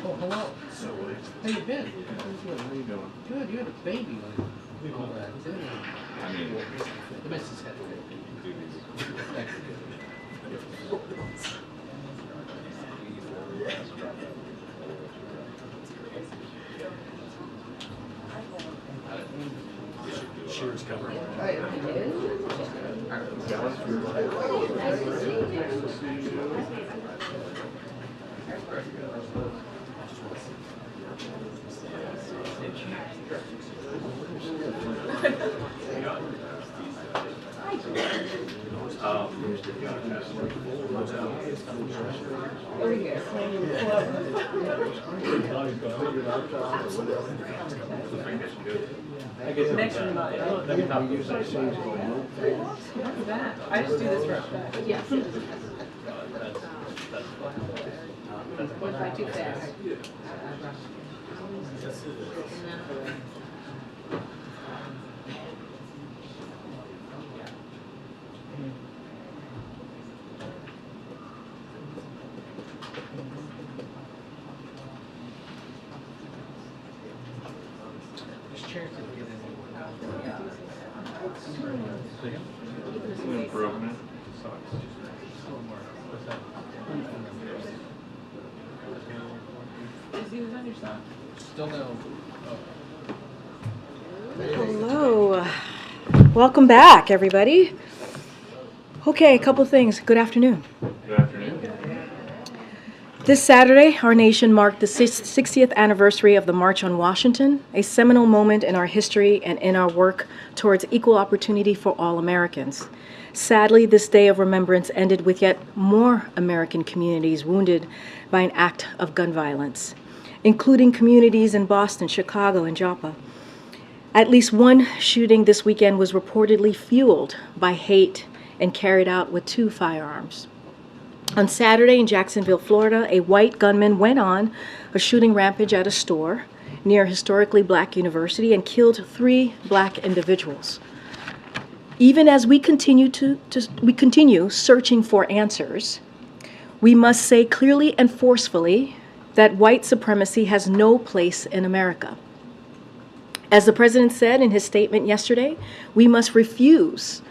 Oh, hello. How you been? How you doing? Good. You had a baby. All that. I mean, the missus had a baby. Thank you. Cheers, cover. I just do this for effect. Yes. What if I too fast? Improvement. Still no. Hello. Welcome back, everybody. Okay, a couple things. Good afternoon. Good afternoon. This Saturday, our nation marked the 60th anniversary of the March on Washington, a seminal moment in our history and in our work towards equal opportunity for all Americans. Sadly, this day of remembrance ended with yet more American communities wounded by an act of gun violence, including communities in Boston, Chicago, and Joppa. At least one shooting this weekend was reportedly fueled by hate and carried out with 2 firearms. On Saturday in Jacksonville, Florida, a white gunman went on a shooting rampage at a store near historically black university and killed 3 black individuals. Even as we continue searching for answers, we must say clearly and forcefully that white supremacy has no place in America. As the president said in his statement yesterday, we must refuse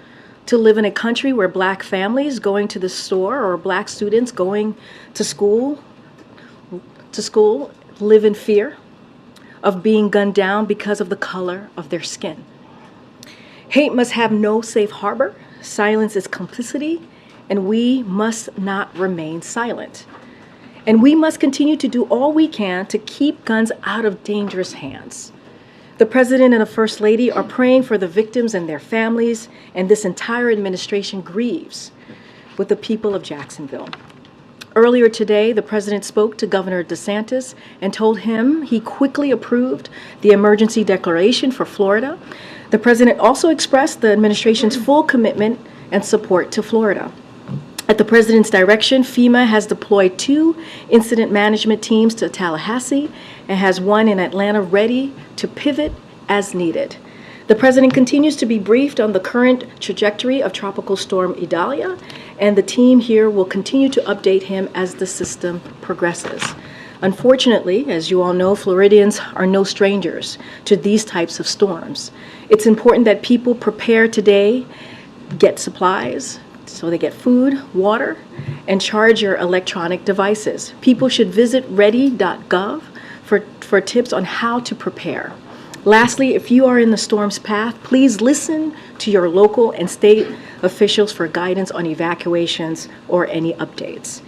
to live in a country where black families going to the store or black students going to school live in fear of being gunned down because of the color of their skin. Hate must have no safe harbor. Silence is complicity, and we must not remain silent. And we must continue to do all we can to keep guns out of dangerous hands. The President and the First Lady are praying for the victims and their families, and this entire administration grieves with the people of Jacksonville. Earlier today, the President spoke to Governor DeSantis and told him he quickly approved the emergency declaration for Florida. The President also expressed the administration's full commitment and support to Florida. At the President's direction, FEMA has deployed 2 incident management teams to Tallahassee and has one in Atlanta ready to pivot as needed. The President continues to be briefed on the current trajectory of Tropical Storm Idalia, and the team here will continue to update him as the system progresses. Unfortunately, as you all know, Floridians are no strangers to these types of storms. It's important that people prepare today, get supplies, so they get food, water, and charge your electronic devices. People should visit ready.gov for tips on how to prepare. Lastly, if you are in the storm's path, please listen to your local and state officials for guidance on evacuations or any updates.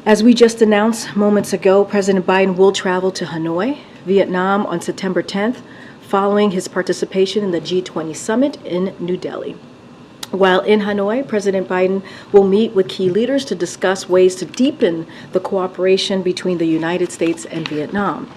As we just announced moments ago, President Biden will travel to Hanoi, Vietnam on September 10th, following his participation in the G20 summit in New Delhi. While in Hanoi, President Biden will meet with key leaders to discuss ways to deepen the cooperation between the United States and Vietnam.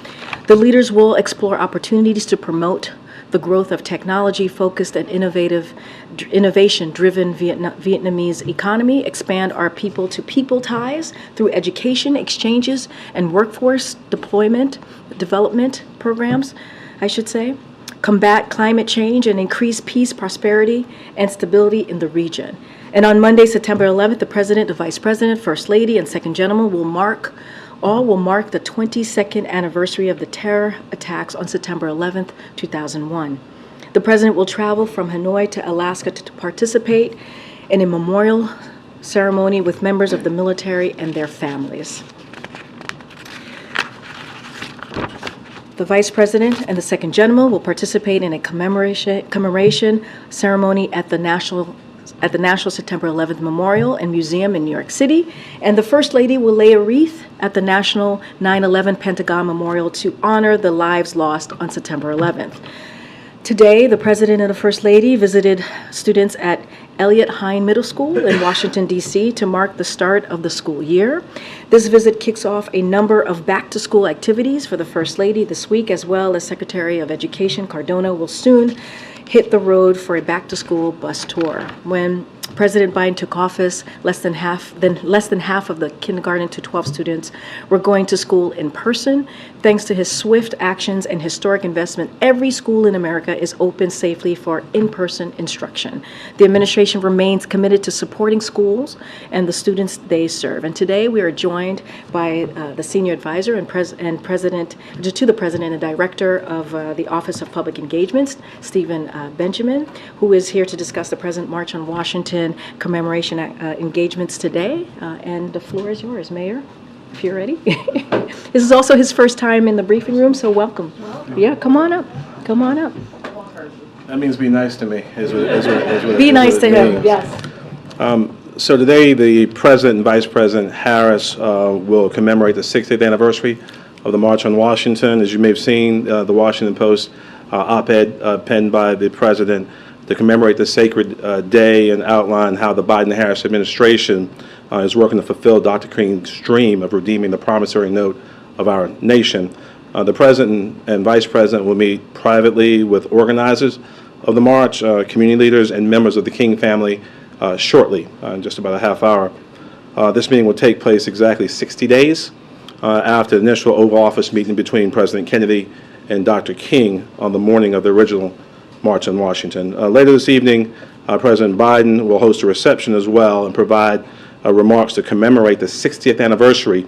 The leaders will explore opportunities to promote the growth of technology-focused and innovation-driven Vietnamese economy, expand our people-to-people ties through education, exchanges, and workforce development programs, I should say, combat climate change, and increase peace, prosperity, and stability in the region. And on Monday, September 11th, the President, the Vice President, First Lady, and Second Gentleman will mark the 22nd anniversary of the terror attacks on September 11th, 2001. The President will travel from Hanoi to Alaska to participate in a memorial ceremony with members of the military and their families. The Vice President and the Second Gentleman will participate in a commemoration ceremony at the National September 11th Memorial and Museum in New York City, and the First Lady will lay a wreath at the National 9/11 Pentagon Memorial to honor the lives lost on September 11th. Today, the President and the First Lady visited students at Elliott Hine Middle School in Washington, D.C. to mark the start of the school year. This visit kicks off a number of back-to-school activities for the First Lady this week, as well as Secretary of Education Cardona will soon hit the road for a back-to-school bus tour. When President Biden took office, less than half of the kindergarten to 12 students were going to school in person. Thanks to his swift actions and historic investment, every school in America is open safely for in-person instruction. The administration remains committed to supporting schools and the students they serve. And today we are joined by the senior advisor and president to the president and director of the Office of Public Engagements, Stephen Benjamin, who is here to discuss the present March on Washington commemoration engagements today. And the floor is yours, Mayor, if you're ready. This is also his first time in the briefing room, so welcome. Yeah, come on up. Come on up. That means be nice to me. Be nice to him, yes. So today, the President and Vice President Harris will commemorate the 60th anniversary of the March on Washington. As you may have seen, the Washington Post op-ed penned by the President to commemorate the sacred day and outline how the Biden-Harris administration is working to fulfill Dr. King's dream of redeeming the promissory note of our nation. The President and Vice President will meet privately with organizers of the march, community leaders, and members of the King family shortly, in just about a half hour. This meeting will take place exactly 60 days after the initial Oval Office meeting between President Kennedy and Dr. King on the morning of the original March on Washington. Later this evening, President Biden will host a reception as well and provide remarks to commemorate the 60th anniversary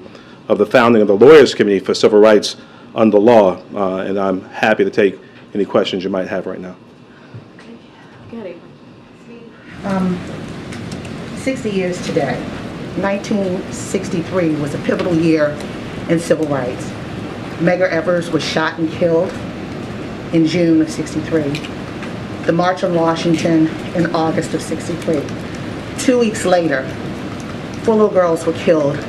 of the founding of the Lawyers Committee for Civil Rights under law, and I'm happy to take any questions you might have right now. Okay. 60 years today. 1963 was a pivotal year in civil rights. Medgar Evers was shot and killed in June of 63. The March on Washington in August of 63. 2 weeks later, 4 little girls were killed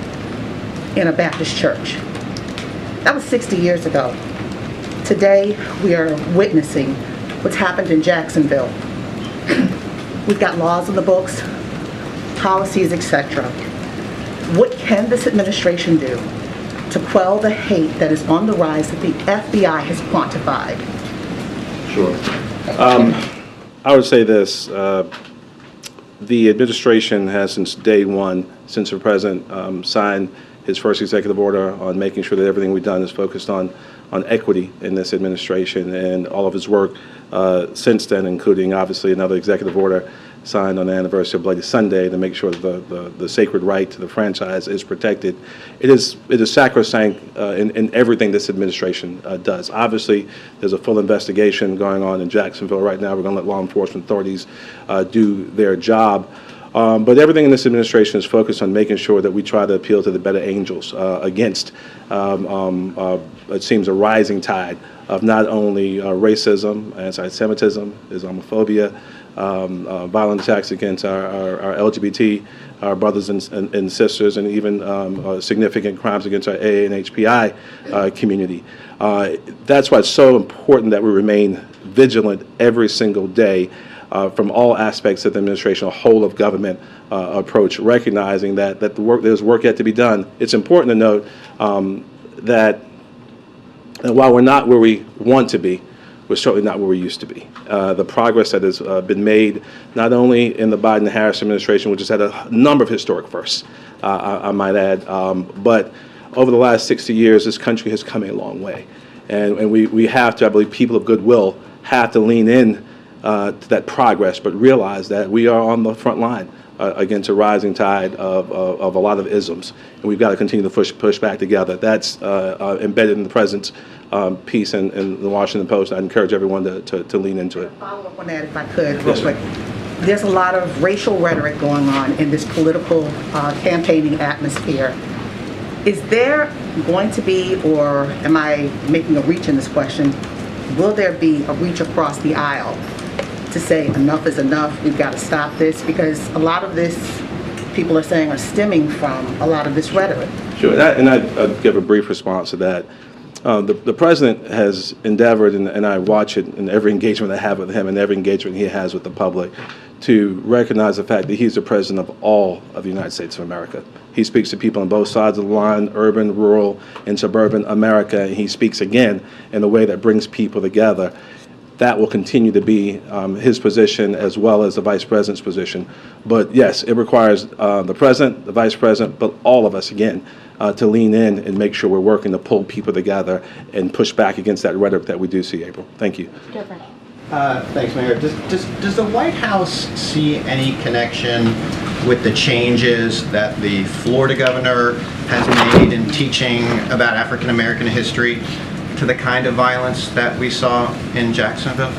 in a Baptist church. That was 60 years ago. Today, we are witnessing what's happened in Jacksonville. We've got laws in the books, policies, etc. What can this administration do to quell the hate that is on the rise that the FBI has quantified? Sure. I would say this. The administration has, since day one, since the President signed his first executive order on making sure that everything we've done is focused on equity in this administration, and all of his work since then, including obviously another executive order signed on the anniversary of Bloody Sunday to make sure that the sacred right to the franchise is protected. It is sacrosanct in everything this administration does. Obviously, there's a full investigation going on in Jacksonville right now. We're going to let law enforcement authorities do their job. But everything in this administration is focused on making sure that we try to appeal to the better angels against, it seems, a rising tide of not only racism, anti-Semitism, Islamophobia, violent attacks against our LGBT brothers and sisters, and even significant crimes against our AA and HPI community. That's why it's so important that we remain vigilant every single day from all aspects of the administration, a whole of government approach, recognizing that there's work yet to be done. It's important to note that while we're not where we want to be, we're certainly not where we used to be. The progress that has been made, not only in the Biden-Harris administration, which has had a number of historic firsts, I might add, but over the last 60 years, this country has come a long way. And we have to, I believe, people of goodwill have to lean in to that progress, but realize that we are on the front line against a rising tide of a lot of isms, and we've got to continue to push back together. That's embedded in the President's piece in the Washington Post. I encourage everyone to lean into it. Follow up on that, if I could, real quick. There's a lot of racial rhetoric going on in this political campaigning atmosphere. Is there going to be, or am I making a reach in this question, will there be a reach across the aisle to say enough is enough, we've got to stop this? Because a lot of this, people are saying, are stemming from a lot of this rhetoric. Sure, and I'd give a brief response to that. The President has endeavored, and I watch it in every engagement I have with him and every engagement he has with the public, to recognize the fact that he's the President of all of the United States of America. He speaks to people on both sides of the line, urban, rural, and suburban America, and he speaks again in a way that brings people together. That will continue to be his position as well as the Vice President's position. But yes, it requires the President, the Vice President, but all of us, again, to lean in and make sure we're working to pull people together and push back against that rhetoric that we do see, April. Thank you. Thanks, Mayor. Does the White House see any connection with the changes that the Florida governor has made in teaching about African American history to the kind of violence that we saw in Jacksonville?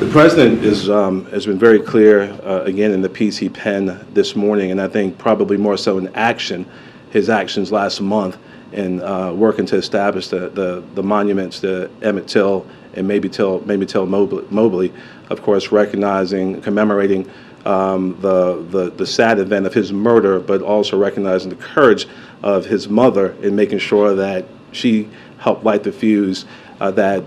The President has been very clear, again, in the piece he penned this morning, and I think probably more so in action, his actions last month in working to establish the monuments to Emmett Till and maybe Till Mobley, of course, recognizing, commemorating the sad event of his murder, but also recognizing the courage of his mother in making sure that she helped light the fuse that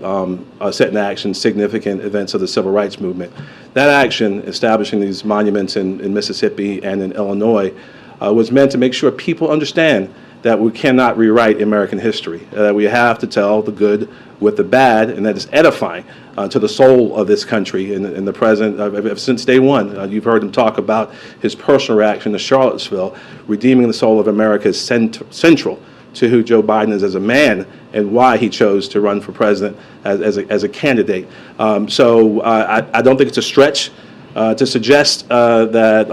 set in action significant events of the civil rights movement. That action, establishing these monuments in Mississippi and in Illinois, was meant to make sure people understand that we cannot rewrite American history, that we have to tell the good with the bad, and that is edifying to the soul of this country. And the President, since day one, you've heard him talk about his personal reaction to Charlottesville. Redeeming the soul of America is central to who Joe Biden is as a man and why he chose to run for president as a candidate. So I don't think it's a stretch to suggest that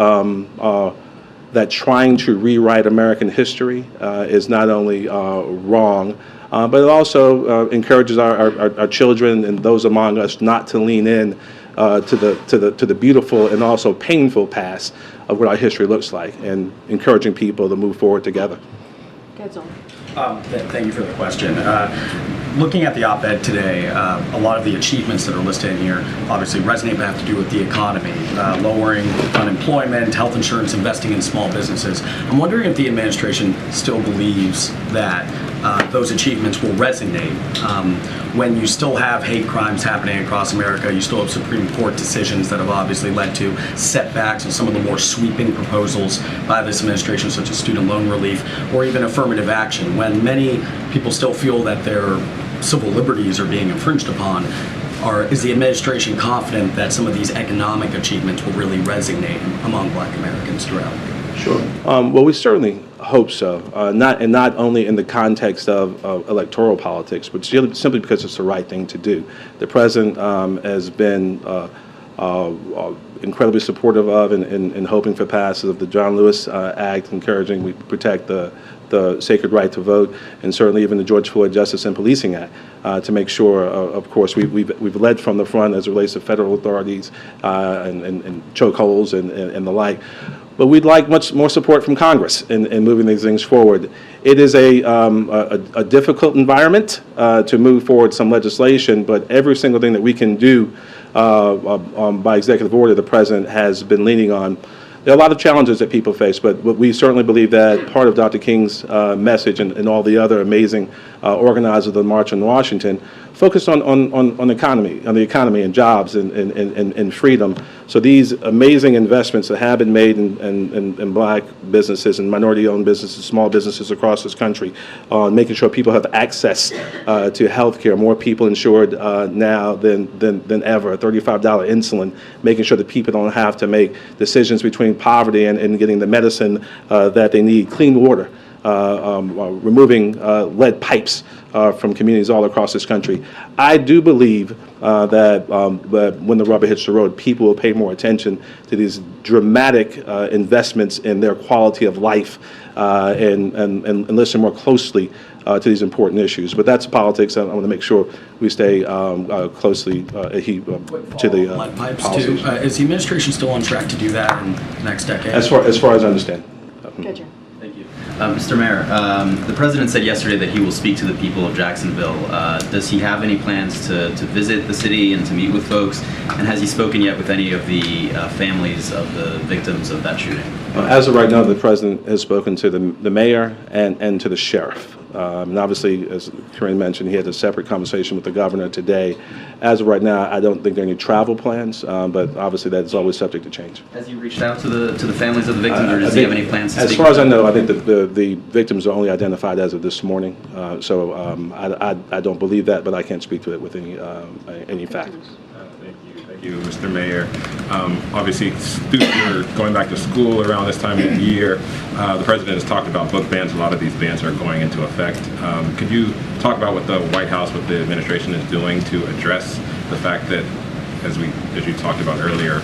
trying to rewrite American history is not only wrong, but it also encourages our children and those among us not to lean in to the beautiful and also painful past of what our history looks like, and encouraging people to move forward together. Thank you for the question. Looking at the op-ed today, a lot of the achievements that are listed in here obviously resonate but have to do with the economy, lowering unemployment, health insurance, investing in small businesses. I'm wondering if the administration still believes that those achievements will resonate when you still have hate crimes happening across America. You still have Supreme Court decisions that have obviously led to setbacks in some of the more sweeping proposals by this administration, such as student loan relief or even affirmative action, when many people still feel that their civil liberties are being infringed upon. Is the administration confident that some of these economic achievements will really resonate among Black Americans throughout? Sure. Well, we certainly hope so. Not only in the context of electoral politics, but simply because it's the right thing to do. The President has been incredibly supportive of and hoping for passage of the John Lewis Act, encouraging we protect the sacred right to vote, and certainly even the George Floyd Justice and Policing Act, to make sure, of course, we've led from the front as it relates to federal authorities and chokeholds and the like. But we'd like much more support from Congress in moving these things forward. It is a difficult environment to move forward some legislation, but every single thing that we can do by executive order the President has been leaning on. There are a lot of challenges that people face, but we certainly believe that part of Dr. King's message and all the other amazing organizers of the March on Washington focused on the economy and jobs and freedom. So these amazing investments that have been made in black businesses and minority-owned businesses, small businesses across this country, on making sure people have access to health care, more people insured now than ever, $35 insulin, making sure that people don't have to make decisions between poverty and getting the medicine that they need, clean water. Removing lead pipes from communities all across this country. I do believe that when the rubber hits the road, people will pay more attention to these dramatic investments in their quality of life and listen more closely to these important issues. But that's politics. I want to make sure we stay closely to the lead pipes policies. too. Is the administration still on track to do that in the next decade? As far as I understand. Gotcha. Thank you. Mr. Mayor, the president said yesterday that he will speak to the people of Jacksonville. Does he have any plans to visit the city and to meet with folks? And has he spoken yet with any of the families of the victims of that shooting? As of right now, the president has spoken to the mayor and to the sheriff. And obviously, as Karine mentioned, he had a separate conversation with the governor today. As of right now, I don't think there are any travel plans, but obviously that is always subject to change. Has he reached out to the families of the victims, or does he have any plans to speak? As far as I know, I think that the victims are only identified as of this morning. So I don't believe that, but I can't speak to it with any facts. Thank you, Mr. Mayor. Obviously, students are going back to school around this time of the year. The president has talked about book bans. A lot of these bans are going into effect. Could you talk about what the White House, what the administration is doing to address the fact that, as you talked about earlier,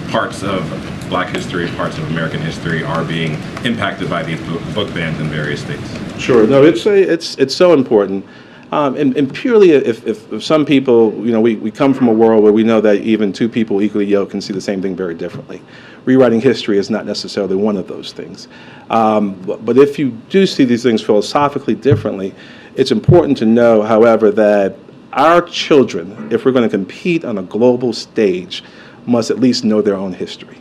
parts of Black history, parts of American history are being impacted by these book bans in various states? Sure. No, it's so important. And purely, if some people, we come from a world where we know that even two people equally yoked can see the same thing very differently. Rewriting history is not necessarily one of those things. But if you do see these things philosophically differently, it's important to know, however, that our children, if we're going to compete on a global stage, must at least know their own history.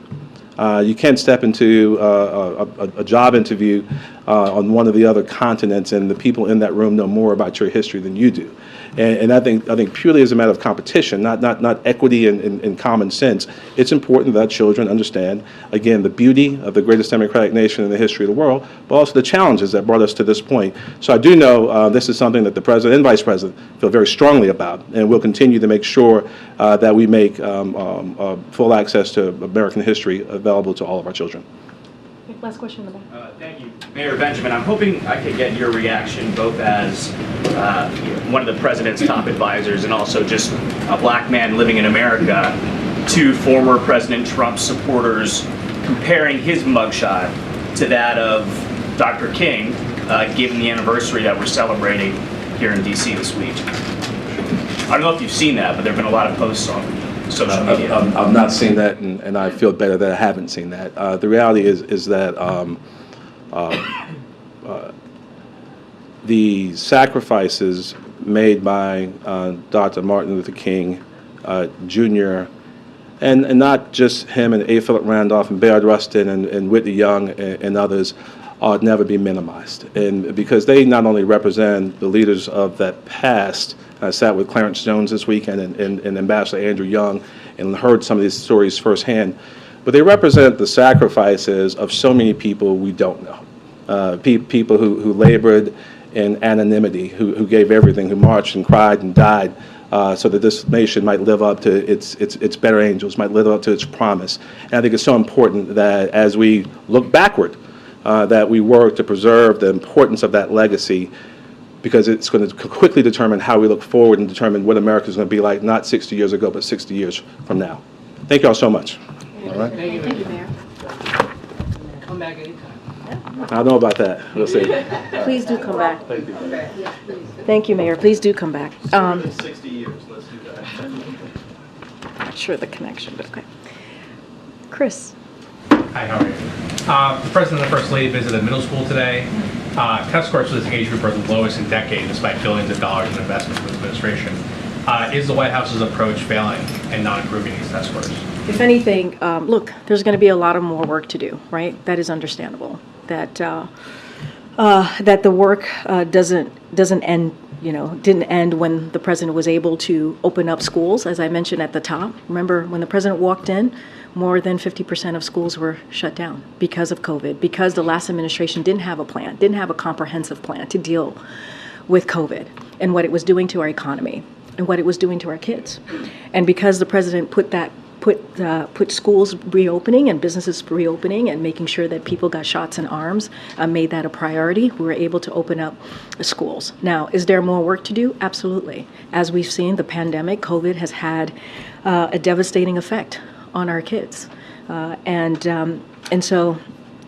You can't step into a job interview on one of the other continents and the people in that room know more about your history than you do. And I think purely as a matter of competition, not equity and common sense, it's important that children understand, again, the beauty of the greatest democratic nation in the history of the world, but also the challenges that brought us to this point. So I do know this is something that the president and vice president feel very strongly about, and we'll continue to make sure that we make full access to American history available to all of our children. Last question in the back. Thank you, Mayor Benjamin. I'm hoping I could get your reaction both as one of the president's top advisors and also just a black man living in America to former President Trump's supporters comparing his mugshot to that of Dr. King, given the anniversary that we're celebrating here in D.C. this week. I don't know if you've seen that, but there have been a lot of posts on social media. I've not seen that, and I feel better that I haven't seen that. The reality is that the sacrifices made by Dr. Martin Luther King Jr., and not just him and A. Philip Randolph and Bayard Rustin and Whitney Young and others, ought never be minimized. And because they not only represent the leaders of that past. I sat with Clarence Jones this weekend and Ambassador Andrew Young and heard some of these stories firsthand. But they represent the sacrifices of so many people we don't know. People who labored in anonymity, who gave everything, who marched and cried and died so that this nation might live up to its better angels, might live up to its promise. And I think it's so important that as we look backward, that we work to preserve the importance of that legacy, because it's going to quickly determine how we look forward and determine what America is going to be like, not 60 years ago, but 60 years from now. Thank you all so much. All right. Thank you, Mayor. Come back anytime. I don't know about that. We'll see. Please do come back. Thank you. Thank you, Mayor. Please do come back. 60 years. Let's do that. Not sure the connection, but okay. Chris. Hi, how are you? The President and the First Lady visited middle school today. Test scores for this age group are the lowest in decades, despite billions of dollars in investments from this administration. Is the White House's approach failing and not improving these test scores? If anything, look, there's going to be a lot of more work to do, right? That is understandable. That the work doesn't end didn't end when the president was able to open up schools, as I mentioned at the top. Remember, when the president walked in, more than 50% of schools were shut down because of COVID, because the last administration didn't have a plan, didn't have a comprehensive plan to deal with COVID and what it was doing to our economy and what it was doing to our kids. And because the president put schools reopening and businesses reopening and making sure that people got shots in arms, made that a priority, we were able to open up schools. Now, is there more work to do? Absolutely. As we've seen, the pandemic, COVID has had a devastating effect on our kids. And so,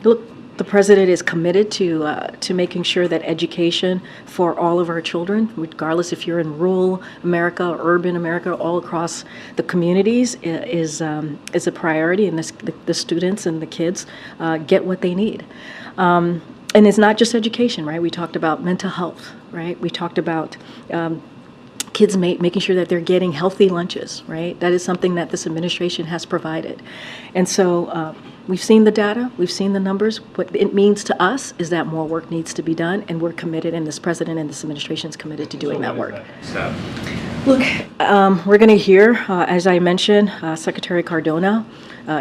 look, the president is committed to making sure that education for all of our children, regardless if you're in rural America or urban America, all across the communities, is a priority, and the students and the kids get what they need. And it's not just education, right? We talked about mental health, right? We talked about kids making sure that they're getting healthy lunches, right? That is something that this administration has provided. And so we've seen the data, we've seen the numbers. What it means to us is that more work needs to be done, and we're committed, and this president and this administration is committed to doing that work. Look, we're going to hear, as I mentioned, Secretary Cardona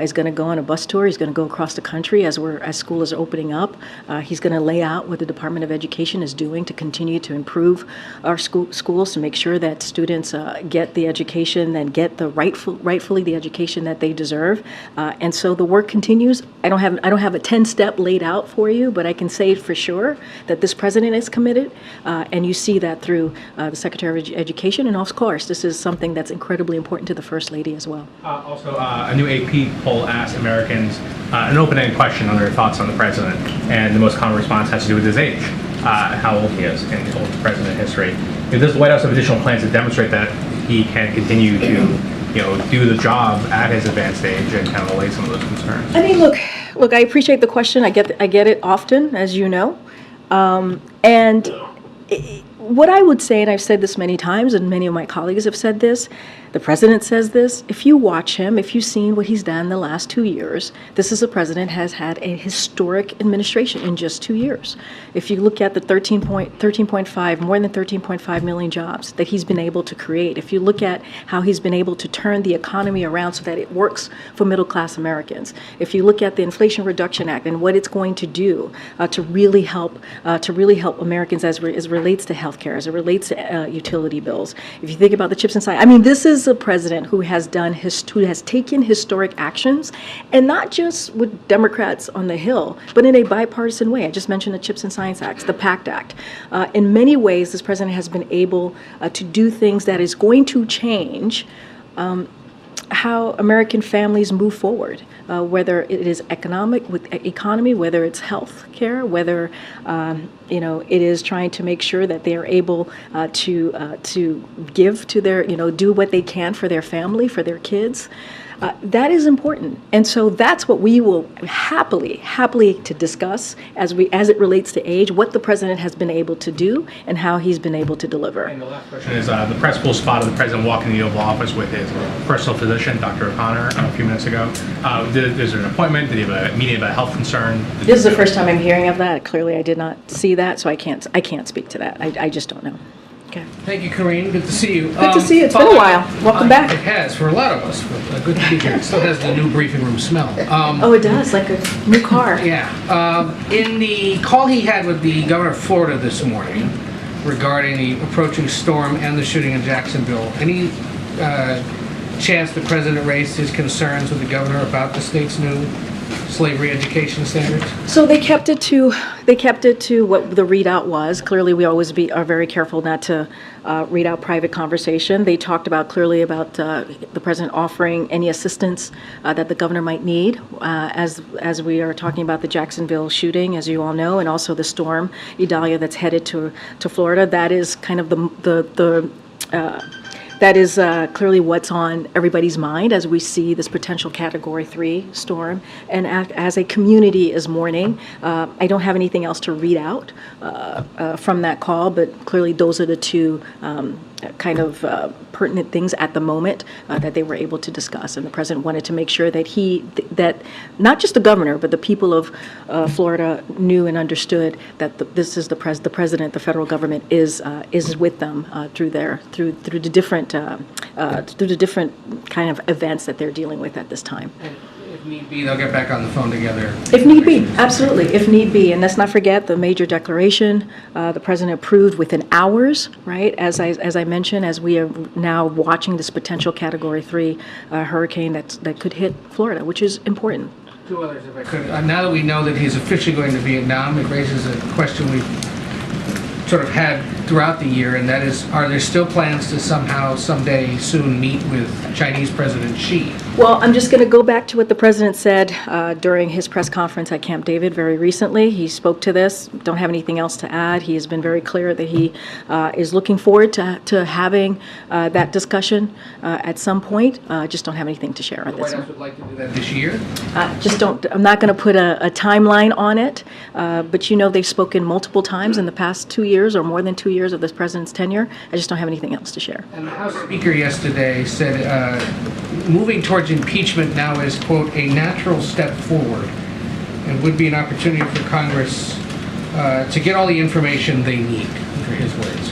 is going to go on a bus tour. He's going to go across the country as school is opening up. He's going to lay out what the Department of Education is doing to continue to improve our schools to make sure that students get the education and get the rightfully the education that they deserve. And so the work continues. I don't have a 10-step laid out for you, but I can say for sure that this president is committed, and you see that through the Secretary of Education, and of course, this is something that's incredibly important to the First Lady as well. Also, a new AP poll asked Americans an open-ended question on their thoughts on the president, and the most common response has to do with his age, how old he is in old president history. Does the White House have additional plans to demonstrate that he can continue to do the job at his advanced age and kind of allay some of those concerns? I mean, look, I appreciate the question. I get it often, as you know, and what I would say, and I've said this many times, and many of my colleagues have said this, the president says this, if you watch him, if you've seen what he's done the last 2 years, this is a president has had a historic administration in just 2 years. If you look at the more than 13.5 million jobs that he's been able to create, if you look at how he's been able to turn the economy around so that it works for middle-class Americans, if you look at the Inflation Reduction Act and what it's going to do to really help Americans as it relates to healthcare, as it relates to utility bills, if you think about the CHIPS and Science, I mean, this is a president who has taken historic actions, and not just with Democrats on the Hill, but in a bipartisan way. I just mentioned the CHIPS and Science Act, the PACT Act. In many ways, this president has been able to do things that is going to change how American families move forward, whether it is economy, whether it's health care, whether it is trying to make sure that they are able to give to their, do what they can for their family, for their kids. That is important, and so that's what we will happily to discuss as it relates to age, what the president has been able to do and how he's been able to deliver. And the last question is, the press pool spotted the president walking the Oval Office with his personal physician, Dr. O'Connor, a few minutes ago. Is there an appointment? Did he have a meeting about a health concern? This is the first time I'm hearing of that. Clearly, I did not see that, so I can't speak to that. I just don't know. Okay. Thank you, Karine. Good to see you. Good to see you. It's been a while. Welcome back. It has, for a lot of us. But, good to be here. It still has the new briefing room smell. Oh, it does, like a new car. Yeah. In the call he had with the governor of Florida this morning regarding the approaching storm and the shooting in Jacksonville, any chance the president raised his concerns with the governor about the state's new slavery education standards? So they kept it to what the readout was. Clearly, we always are very careful not to read out private conversation. They talked clearly about the president offering any assistance that the governor might need as we are talking about the Jacksonville shooting, as you all know, and also the storm Idalia that's headed to Florida. That is kind of that is clearly what's on everybody's mind as we see this potential Category 3 storm. And as a community is mourning, I don't have anything else to read out from that call, but clearly those are the two pertinent things at the moment that they were able to discuss. And the president wanted to make sure that that not just the governor, but the people of Florida knew and understood that this is the president, the federal government is with them through the different kind of events that they're dealing with at this time. If need be, they'll get back on the phone together. If need be, absolutely, if need be. And let's not forget the major declaration the president approved within hours, right? As I mentioned, as we are now watching this potential Category 3 hurricane that could hit Florida, which is important. Two others, if I could. Now that we know that he's officially going to Vietnam, it raises a question we've sort of had throughout the year, and that is, are there still plans to someday soon meet with Chinese President Xi? Well, I'm just going to go back to what the president said during his press conference at Camp David very recently. He spoke to this. Don't have anything else to add. He has been very clear that he is looking forward to having that discussion at some point. Just don't have anything to share at The this White House would like to do that this year? I'm not going to put a timeline on it, but they've spoken multiple times in the past 2 years or more than 2 years of this president's tenure. I just don't have anything else to share. And the House Speaker yesterday said moving towards impeachment now is, quote, a natural step forward and would be an opportunity for Congress to get all the information they need, for his words.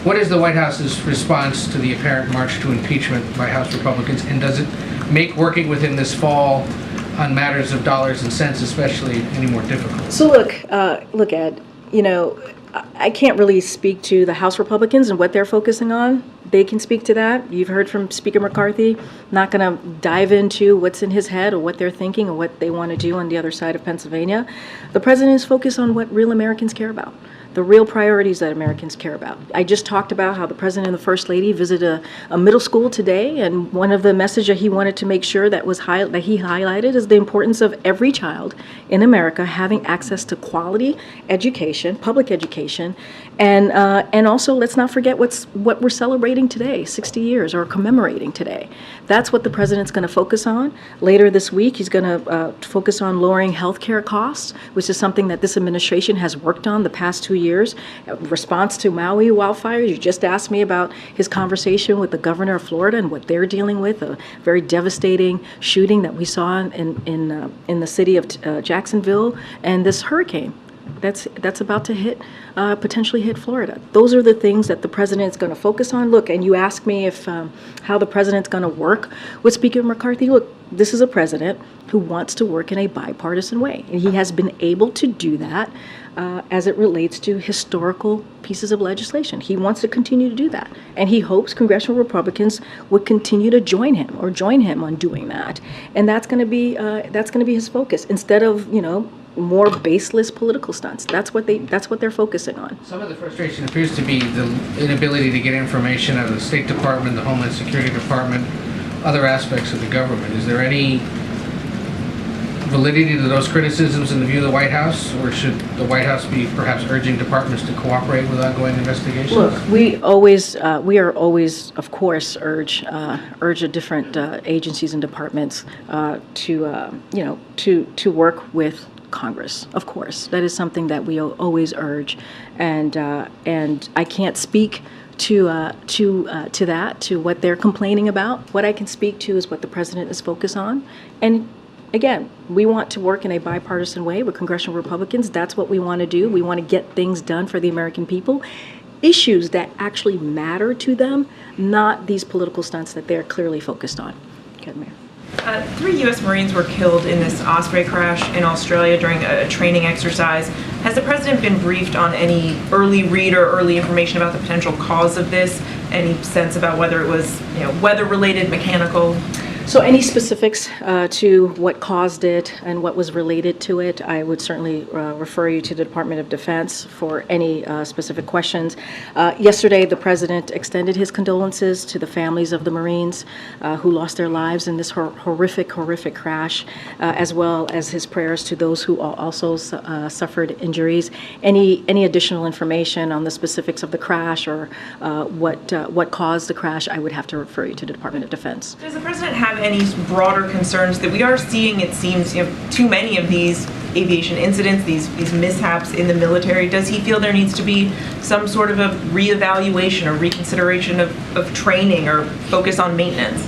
What is the White House's response to the apparent march to impeachment by House Republicans, and does it make working with him this fall on matters of dollars and cents especially any more difficult? So look, Ed, I can't really speak to the House Republicans and what they're focusing on. They can speak to that. You've heard from Speaker McCarthy. Not going to dive into what's in his head or what they're thinking or what they want to do on the other side of Pennsylvania. The president is focused on what real Americans care about, the real priorities that Americans care about. I just talked about how the president and the first lady visited a middle school today, and one of the messages that he wanted to make sure that he highlighted is the importance of every child in America having access to quality education, public education, and also let's not forget what we're celebrating today, 60 years, or commemorating today. That's what the president's going to focus on. Later this week, he's going to focus on lowering health care costs, which is something that this administration has worked on the past 2 years. Response to Maui wildfires, you just asked me about his conversation with the governor of Florida and what they're dealing with, a very devastating shooting that we saw in the city of Jacksonville, and this hurricane that's about to potentially hit Florida. Those are the things that the president is going to focus on. Look, and you ask me if how the president's going to work with Speaker McCarthy. Look, this is a president who wants to work in a bipartisan way, and he has been able to do that as it relates to historical pieces of legislation. He wants to continue to do that, and he hopes congressional Republicans would continue to join him on doing that. And that's going to be his focus instead of more baseless political stunts. That's what they're focusing on. Some of the frustration appears to be the inability to get information out of the State Department, the Homeland Security Department, other aspects of the government. Is there any validity to those criticisms in the view of the White House, or should the White House be perhaps urging departments to cooperate with ongoing investigations? Look, we are always, of course, urge the different agencies and departments to work with Congress. Of course, that is something that we always urge, and I can't speak to what they're complaining about. What I can speak to is what the president is focused on, and again, we want to work in a bipartisan way with congressional Republicans. That's what we want to do. We want to get things done for the American people, issues that actually matter to them, not these political stunts that they're clearly focused on. Go ahead, Mayor. 3 U.S. Marines were killed in this Osprey crash in Australia during a training exercise. Has the president been briefed on any early read or early information about the potential cause of this? Any sense about whether it was weather-related, mechanical? So any specifics to what caused it and what was related to it, I would certainly refer you to the Department of Defense for any specific questions. Yesterday, the President extended his condolences to the families of the Marines who lost their lives in this horrific crash, as well as his prayers to those who also suffered injuries. Any additional information on the specifics of the crash or what caused the crash, I would have to refer you to the Department of Defense. Does the president have any broader concerns that we are seeing, it seems, too many of these aviation incidents, these mishaps in the military, does he feel there needs to be some sort of a reevaluation or reconsideration of training or focus on maintenance?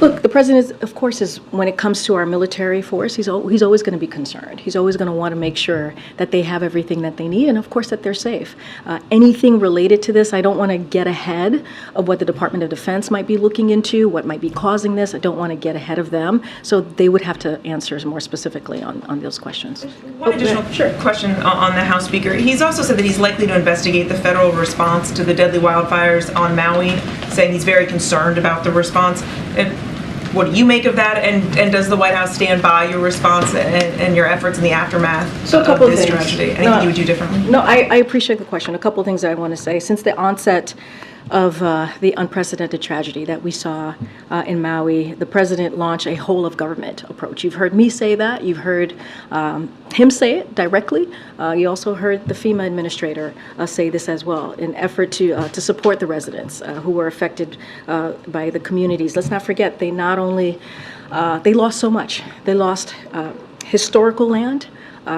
Look, the president, of course, is when it comes to our military force, he's always going to be concerned. He's always going to want to make sure that they have everything that they need, and of course that they're safe. Anything related to this, I don't want to get ahead of what the Department of Defense might be looking into, what might be causing this. I don't want to get ahead of them, so they would have to answer more specifically on those questions. One additional question on the House Speaker. He's also said that he's likely to investigate the federal response to the deadly wildfires on Maui, saying he's very concerned about the response. What do you make of that, and does the White House stand by your response and your efforts in the aftermath of this tragedy? Anything you would do differently? No, I appreciate the question. A couple of things I want to say. Since the onset of the unprecedented tragedy that we saw in Maui, the president launched a whole of government approach. You've heard me say that. You've heard him say it directly. You also heard the FEMA administrator say this as well, in effort to support the residents who were affected by the communities. Let's not forget, they not only they lost so much. They lost historical land.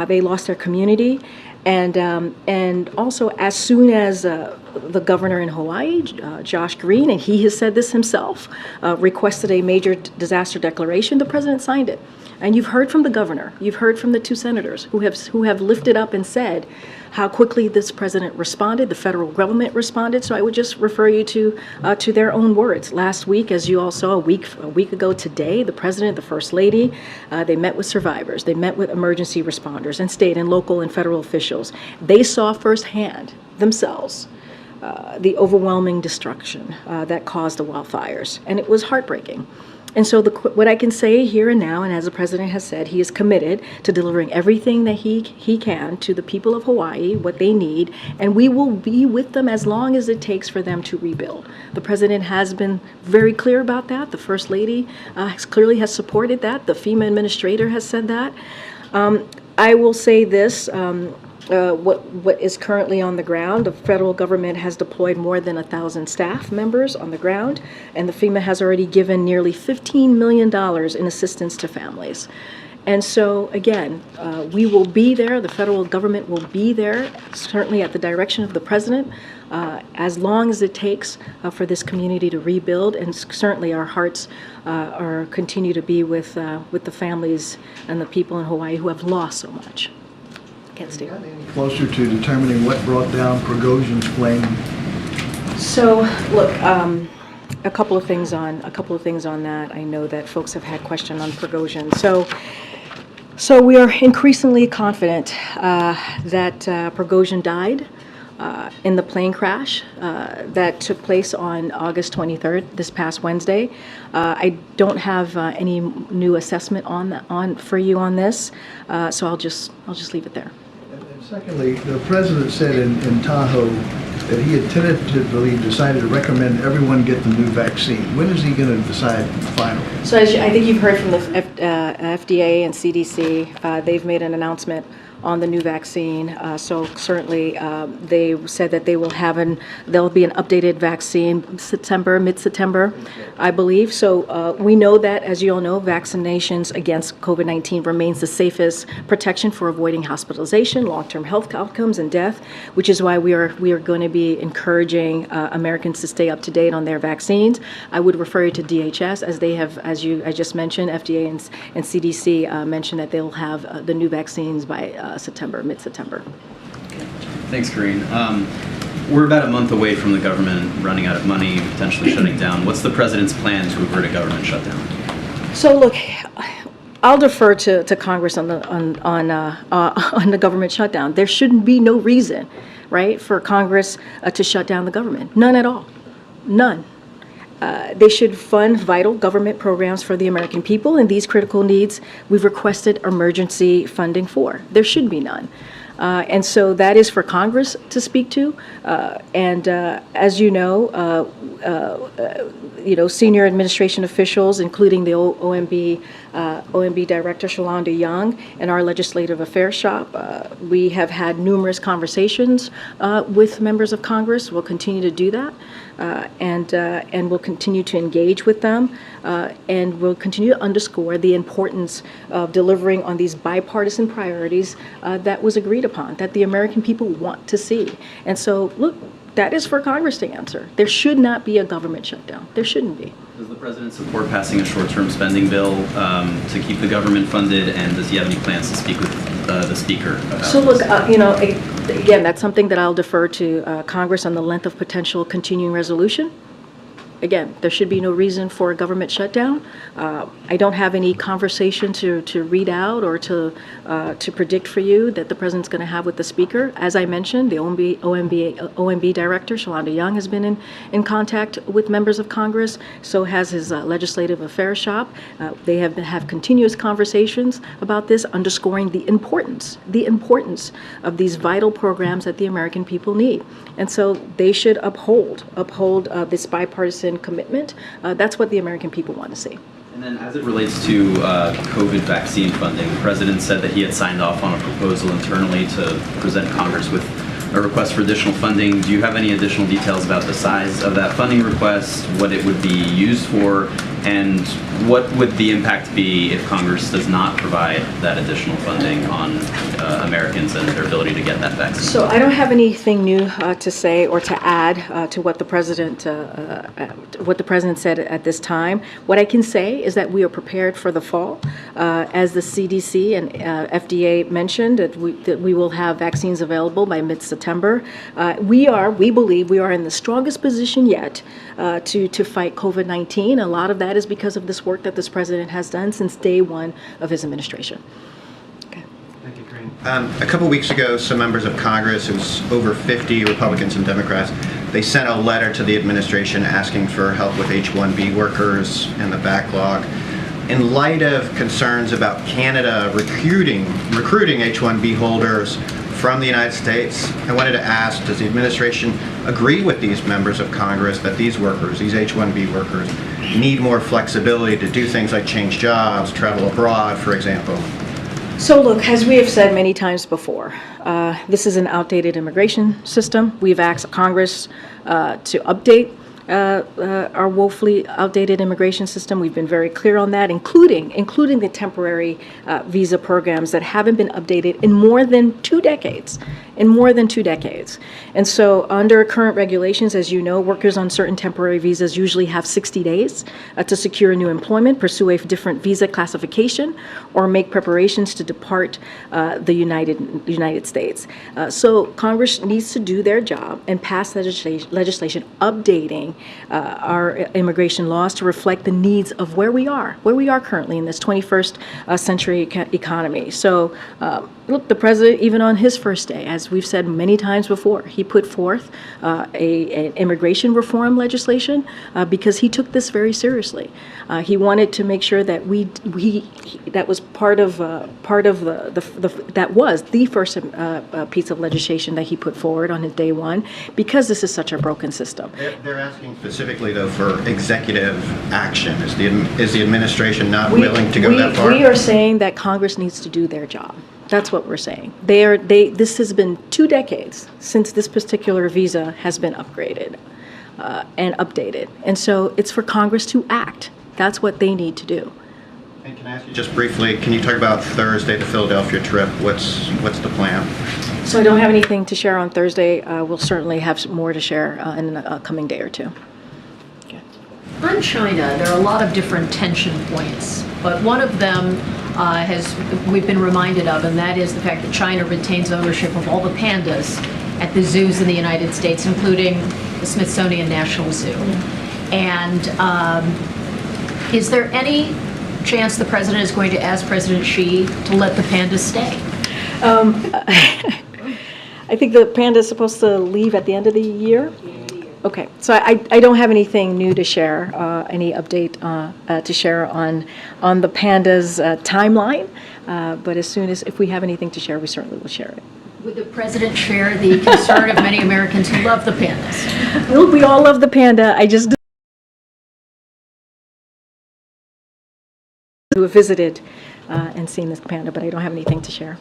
They lost their community. And also, as soon as the governor in Hawaii, Josh Green, and he has said this himself, requested a major disaster declaration, the president signed it. And you've heard from the governor, you've heard from the two senators who have lifted up and said how quickly this president responded, the federal government responded. So I would just refer you to their own words. Last week, as you all saw, a week ago today, the president, the first lady, they met with survivors, they met with emergency responders and state and local and federal officials. They saw firsthand themselves the overwhelming destruction that caused the wildfires, and it was heartbreaking. And so what I can say here and now, and as the president has said, he is committed to delivering everything that he can to the people of Hawaii, what they need, and we will be with them as long as it takes for them to rebuild. The president has been very clear about that. The first lady clearly has supported that. The FEMA administrator has said that. I will say this. What is currently on the ground, the federal government has deployed more than 1,000 staff members on the ground, and the FEMA has already given nearly $15 million in assistance to families. And so, again, we will be there, the federal government will be there, certainly at the direction of the president, as long as it takes for this community to rebuild, and certainly our hearts continue to be with the families and the people in Hawaii who have lost so much. Closer to determining what brought down Prigozhin's plane? So, look, a couple of things on that. I know that folks have had questions on Prigozhin. So we are increasingly confident that Prigozhin died in the plane crash that took place on August 23rd, this past Wednesday. I don't have any new assessment for you on this, so I'll just leave it there. Secondly, the president said in Tahoe that he had tentatively decided to recommend everyone get the new vaccine. When is he going to decide finally? So as I think you've heard from the FDA and CDC, they've made an announcement on the new vaccine. So certainly they said that there'll be an updated vaccine mid-September, I believe. So we know that, as you all know, vaccinations against COVID-19 remains the safest protection for avoiding hospitalization, long-term health outcomes, and death, which is why we are going to be encouraging Americans to stay up to date on their vaccines. I would refer you to DHS, as they have, I just mentioned, FDA and CDC mentioned that they'll have the new vaccines by mid-September. Thanks, Karine. We're about a month away from the government running out of money, potentially shutting down. What's the president's plan to avert a government shutdown? So look, I'll defer to Congress on the government shutdown. There shouldn't be no reason, right, for Congress to shut down the government. None at all. None. They should fund vital government programs for the American people, and these critical needs we've requested emergency funding for. There should be none. And so that is for Congress to speak to. And as you know, senior administration officials, including the OMB Director Shalonda Young and our Legislative Affairs shop, we have had numerous conversations with members of Congress. We'll continue to do that. And we'll continue to engage with them, and we'll continue to underscore the importance of delivering on these bipartisan priorities that was agreed upon, that the American people want to see. And so, look, that is for Congress to answer. There should not be a government shutdown. There shouldn't be. Does the president support passing a short-term spending bill to keep the government funded, and does he have any plans to speak with the speaker about So this? look, again, that's something that I'll defer to Congress on the length of potential continuing resolution. Again, there should be no reason for a government shutdown. I don't have any conversation to read out or to predict for you that the president's going to have with the speaker. As I mentioned, the OMB Director, Shalonda Young, has been in contact with members of Congress. So has his Legislative Affairs shop. They have continuous conversations about this, underscoring the importance of these vital programs that the American people need. And so they should uphold this bipartisan commitment. That's what the American people want to see. And then as it relates to COVID vaccine funding, the president said that he had signed off on a proposal internally to present Congress with a request for additional funding. Do you have any additional details about the size of that funding request, what it would be used for, and what would the impact be if Congress does not provide that additional funding on Americans and their ability to get that vaccine? So I don't have anything new to say or to add to what the president said at this time. What I can say is that we are prepared for the fall. As the CDC and FDA mentioned, that we will have vaccines available by mid-September. We believe we are in the strongest position yet to fight COVID-19. A lot of that is because of this work that this president has done since day one of his administration. Okay. Thank you, Karine. A couple weeks ago, some members of Congress, it was over 50 Republicans and Democrats, they sent a letter to the administration asking for help with H-1B workers and the backlog. In light of concerns about Canada recruiting H-1B holders from the United States, I wanted to ask, does the administration agree with these members of Congress that these workers, these H-1B workers, need more flexibility to do things like change jobs, travel abroad, for example? So look, as we have said many times before, this is an outdated immigration system. We've asked Congress to update our woefully outdated immigration system. We've been very clear on that, including the temporary visa programs that haven't been updated in more than 2 decades. And so under current regulations, as you know, workers on certain temporary visas usually have 60 days to secure new employment, pursue a different visa classification, or make preparations to depart the United States. So Congress needs to do their job and pass legislation updating our immigration laws to reflect the needs of where we are currently in this 21st century economy. So look, the president, even on his first day, as we've said many times before, he put forth an immigration reform legislation because he took this very seriously. He wanted to make sure that that was that was the first piece of legislation that he put forward on his day one, because this is such a broken system. They're asking specifically, though, for executive action. Is the administration not willing to go that far? We are saying that Congress needs to do their job. That's what we're saying. This has been 2 decades since this particular visa has been upgraded and updated. And so it's for Congress to act. That's what they need to do. And can I ask you just briefly, can you talk about Thursday, the Philadelphia trip? What's the plan? So I don't have anything to share on Thursday. We'll certainly have more to share in the coming day or two. On China, there are a lot of different tension points, but one of them we've been reminded of, and that is the fact that China retains ownership of all the pandas at the zoos in the United States, including the Smithsonian National Zoo. And is there any chance the president is going to ask President Xi to let the pandas stay? I think the panda is supposed to leave at the end of the year. Okay, so I don't have anything new to share, any update to share on the pandas timeline. But as soon as, if we have anything to share, we certainly will share it. Would the president share the concern of many Americans who love the pandas? Well, we all love the panda. I just who have visited and seen this panda, but I don't have anything to share.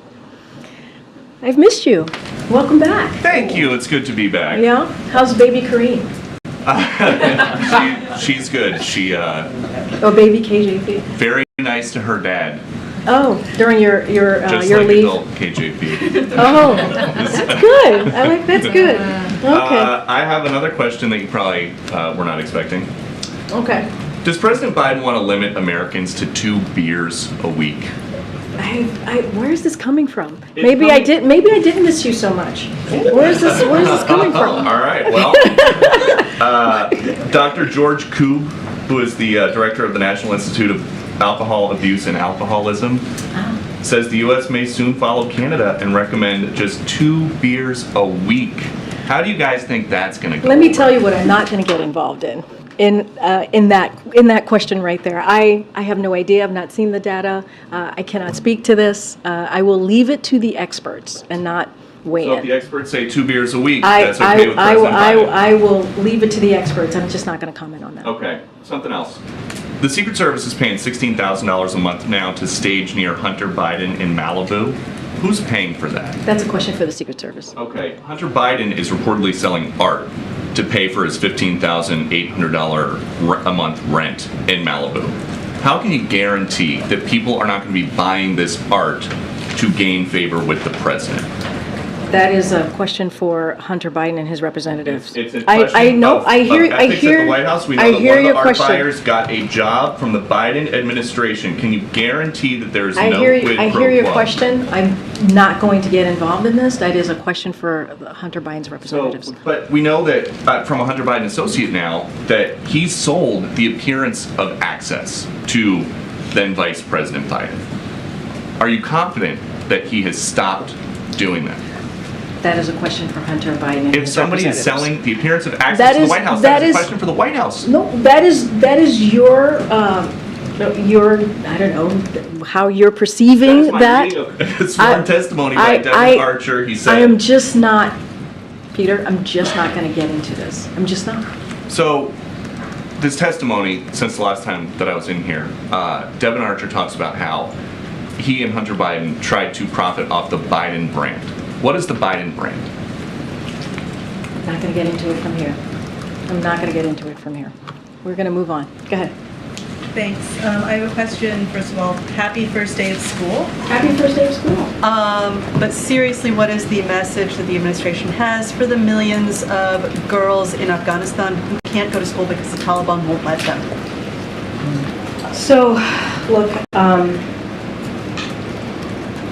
I've missed you. Welcome back. Thank you. It's good to be back. Yeah? How's baby Karine? She's good. She Oh, baby KJP. very nice to her dad. Oh, during your Just your like leave. adult KJP. Oh, that's good. I like that's good. Okay. I have another question that you probably were not expecting. Okay. Does President Biden want to limit Americans to 2 beers a week? Where is this coming from? Maybe I didn't miss you so much. Where is this coming from? All right. Well, Dr. George Koob, who is the director of the National Institute of Alcohol Abuse and Alcoholism, says the U.S. may soon follow Canada and recommend just 2 beers a week. How do you guys think that's going to go? Let me tell you what I'm not going to get involved in that question right there. I have no idea. I've not seen the data. I cannot speak to this. I will leave it to the experts and not weigh So if in. the experts say 2 beers a week, that's okay with I President Biden? I will leave it to the experts. I'm just not going to comment on that. Okay, something else. The Secret Service is paying $16,000 a month now to stage near Hunter Biden in Malibu. Who's paying for that? That's a question for the Secret Service. Okay, Hunter Biden is reportedly selling art to pay for his $15,800 a month rent in Malibu. How can you guarantee that people are not going to be buying this art to gain favor with the president? That is a question for Hunter Biden and his representatives. It's a I question know. of I hear. ethics I hear. at the White House. We know I that hear one of your the art question. buyers got a job from the Biden administration. Can you guarantee that there is I no hear. quid I pro hear your quo? question. I'm not going to get involved in this. That is a question for Hunter Biden's representatives. So, but we know that from a Hunter Biden associate now that he sold the appearance of access to then Vice President Biden. Are you confident that he has stopped doing that? That is a question for Hunter Biden and If his somebody is representatives. selling the appearance of access That to the is- White House, that that is is- a question for the White House. No, that is your I don't know how you're perceiving That's my that. reading of sworn testimony by Devin Archer. He said. I am just not, Peter. I'm just not going to get into this. I'm just not. So, this testimony, since the last time that I was in here, Devin Archer talks about how he and Hunter Biden tried to profit off the Biden brand. What is the Biden brand? I'm not going to get into it from here. I'm not going to get into it from here. We're going to move on. Go ahead. Thanks. I have a question. First of all, happy first day of school. Happy first day of school. But seriously, what is the message that the administration has for the millions of girls in Afghanistan who can't go to school because the Taliban won't let them? So, look,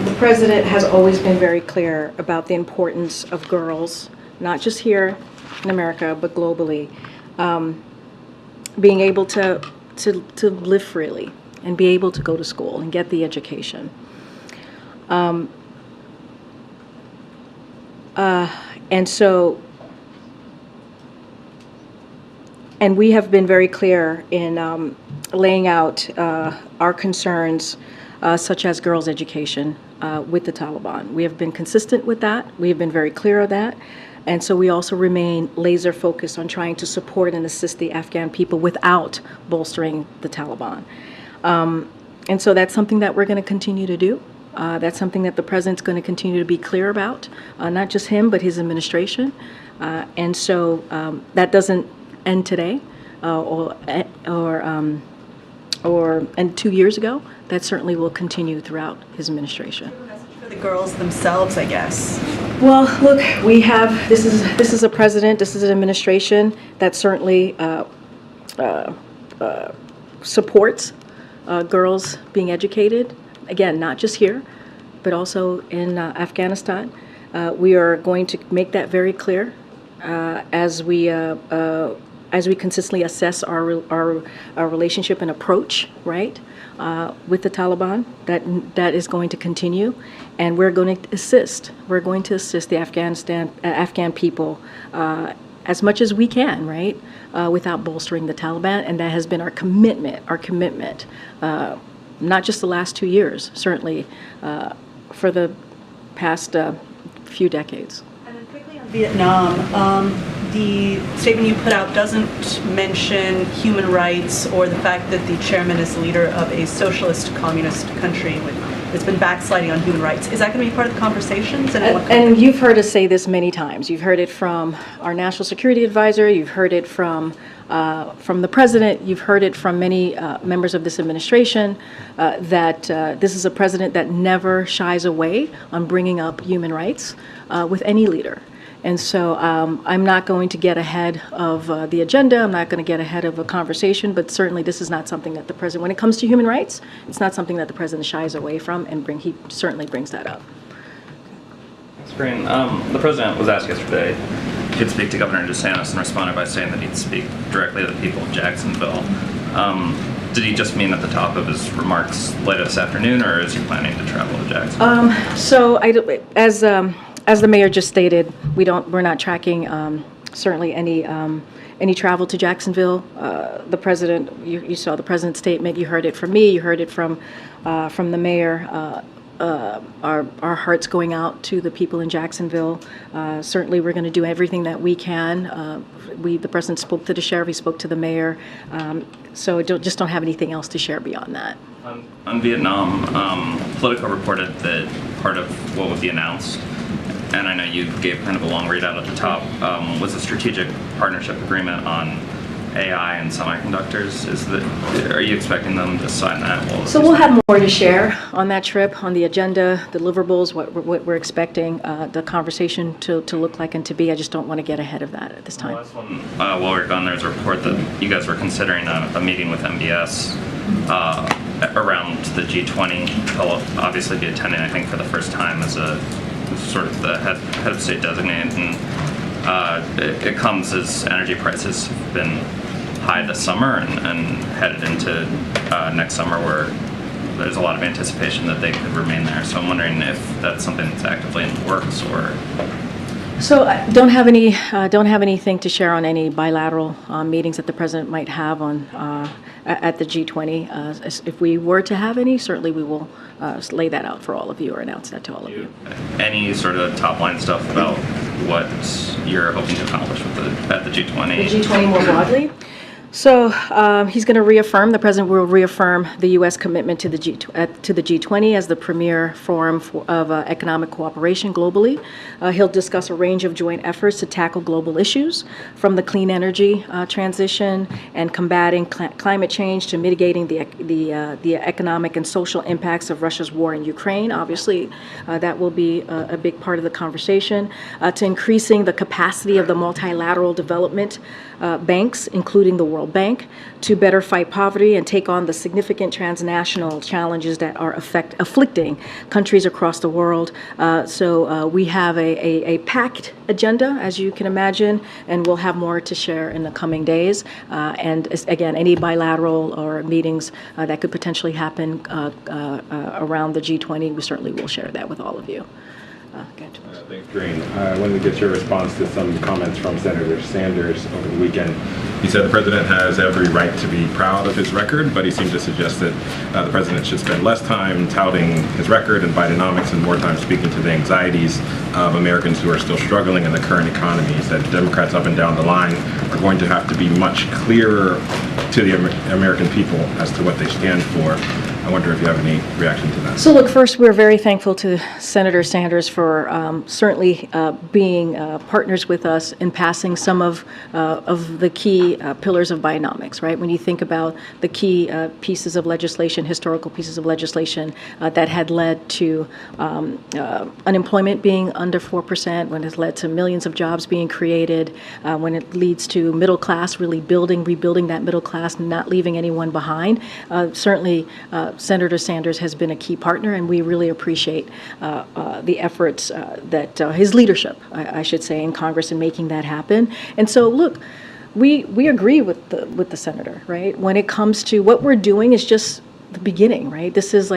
the president has always been very clear about the importance of girls, not just here in America, but globally, being able to live freely and be able to go to school and get the education. And we have been very clear in laying out our concerns, such as girls' education, with the Taliban. We have been consistent with that. We have been very clear of that. And so we also remain laser focused on trying to support and assist the Afghan people without bolstering the Taliban. And so that's something that we're going to continue to do. That's something that the president's going to continue to be clear about, not just him, but his administration. And so that doesn't end today and 2 years ago. That certainly will continue throughout his administration. For the girls themselves, I guess. Well, look, we have, this is a president, this is an administration that certainly supports girls being educated. Again, not just here, but also in Afghanistan. We are going to make that very clear as we consistently assess our relationship and approach, right, with the Taliban. That is going to continue, and we're going to assist. We're going to assist the Afghan people as much as we can, right, without bolstering the Taliban, and that has been our commitment not just the last 2 years, certainly for the past few decades. And then quickly on Vietnam, the statement you put out doesn't mention human rights or the fact that the chairman is the leader of a socialist communist country that's been backsliding on human rights. Is that going to be part of the conversations? And you've heard us say this many times. You've heard it from our national security advisor. You've heard it from the president. You've heard it from many members of this administration that this is a president that never shies away on bringing up human rights with any leader. And so I'm not going to get ahead of the agenda. I'm not going to get ahead of a conversation, but certainly this is not something that the president, when it comes to human rights, it's not something that the president shies away from, and he certainly brings that up. Karine, the president was asked yesterday if he could speak to Governor DeSantis and responded by saying that he'd speak directly to the people of Jacksonville. Did he just mean at the top of his remarks later this afternoon, or is he planning to travel to Jacksonville? So as the mayor just stated, we're not tracking certainly any travel to Jacksonville. The president, you saw the president's statement. You heard it from me. You heard it from the mayor. Our hearts going out to the people in Jacksonville. Certainly, we're going to do everything that we can. The president spoke to the sheriff. He spoke to the mayor. So just don't have anything else to share beyond that. On Vietnam, Politico reported that part of what would be announced, and I know you gave kind of a long readout at the top, was a strategic partnership agreement on AI and semiconductors. Are you expecting them to sign that? So we'll have more to share on that trip, on the agenda, deliverables, what we're expecting the conversation to look like and to be. I just don't want to get ahead of that at this time. Last one, while we're gone, there's a report that you guys were considering a meeting with MBS around the G20. They'll obviously be attending, I think, for the first time as a sort of the head of state designate, and it comes as energy prices have been high this summer and headed into next summer, where there's a lot of anticipation that they could remain there. So I'm wondering if that's something that's actively in the works, or. So I don't have anything to share on any bilateral meetings that the president might have on at the G20. If we were to have any, certainly we will lay that out for all of you or announce that to all of you. Any sort of top line stuff about what you're hoping to accomplish at the G20? The G20 more broadly? So he's going to reaffirm, the president will reaffirm the U.S. commitment to the G20 as the premier forum of economic cooperation globally. He'll discuss a range of joint efforts to tackle global issues, from the clean energy transition and combating climate change to mitigating the economic and social impacts of Russia's war in Ukraine. Obviously, that will be a big part of the conversation, to increasing the capacity of the multilateral development banks, including the World Bank, to better fight poverty and take on the significant transnational challenges that are afflicting countries across the world. So we have a packed agenda, as you can imagine, and we'll have more to share in the coming days. And again, any bilateral or meetings that could potentially happen around the G20, we certainly will share that with all of you. Thanks, Karine. I wanted to get your response to some comments from Senator Sanders over the weekend. He said the president has every right to be proud of his record, but he seemed to suggest that the president should spend less time touting his record and Bidenomics and more time speaking to the anxieties of Americans who are still struggling in the current economy. He said Democrats up and down the line are going to have to be much clearer to the American people as to what they stand for. I wonder if you have any reaction to that. So look, first, we're very thankful to Senator Sanders for certainly being partners with us in passing some of the key pillars of Bidenomics, right? When you think about the key pieces of legislation, historical pieces of legislation that had led to unemployment being under 4%, when it led to millions of jobs being created, when it leads to middle class really rebuilding that middle class, not leaving anyone behind. Certainly, Senator Sanders has been a key partner, and we really appreciate the efforts that his leadership, I should say, in Congress in making that happen. And so, look, we agree with the senator, right? When it comes to what we're doing is just the beginning, right? This is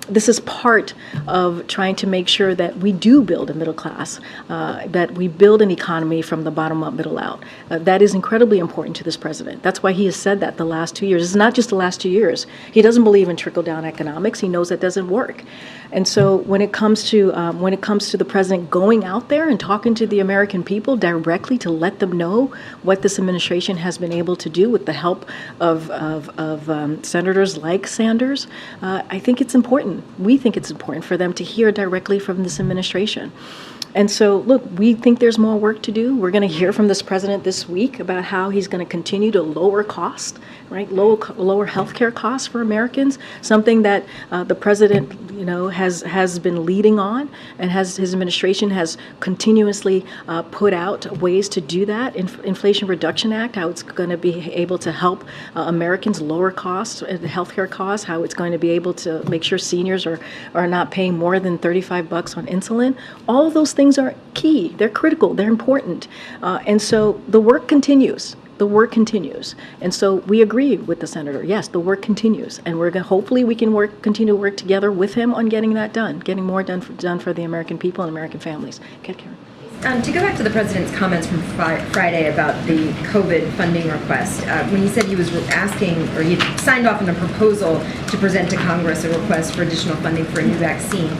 this is part of trying to make sure that we do build a middle class, that we build an economy from the bottom up, middle out. That is incredibly important to this president. That's why he has said that the last 2 years. It's not just the last 2 years. He doesn't believe in trickle-down economics. He knows that doesn't work. And so when it comes to the president going out there and talking to the American people directly to let them know what this administration has been able to do with the help of senators like Sanders, I think it's important. We think it's important for them to hear directly from this administration. And so, look, we think there's more work to do. We're going to hear from this president this week about how he's going to continue to lower costs, right? Lower healthcare costs for Americans, something that the president, has been leading on, and his administration has continuously put out ways to do that. Inflation Reduction Act, how it's going to be able to help Americans lower costs, healthcare costs, how it's going to be able to make sure seniors are not paying more than $35 on insulin. All of those things are key. They're critical. They're important. And so the work continues. The work continues. And so we agree with the senator. Yes, the work continues. And hopefully we can continue to work together with him on getting that done, getting more done for the American people and American families. Okay, Karen. To go back to the president's comments from Friday about the COVID funding request, when he said he was asking, or he signed off on a proposal to present to Congress a request for additional funding for a new vaccine,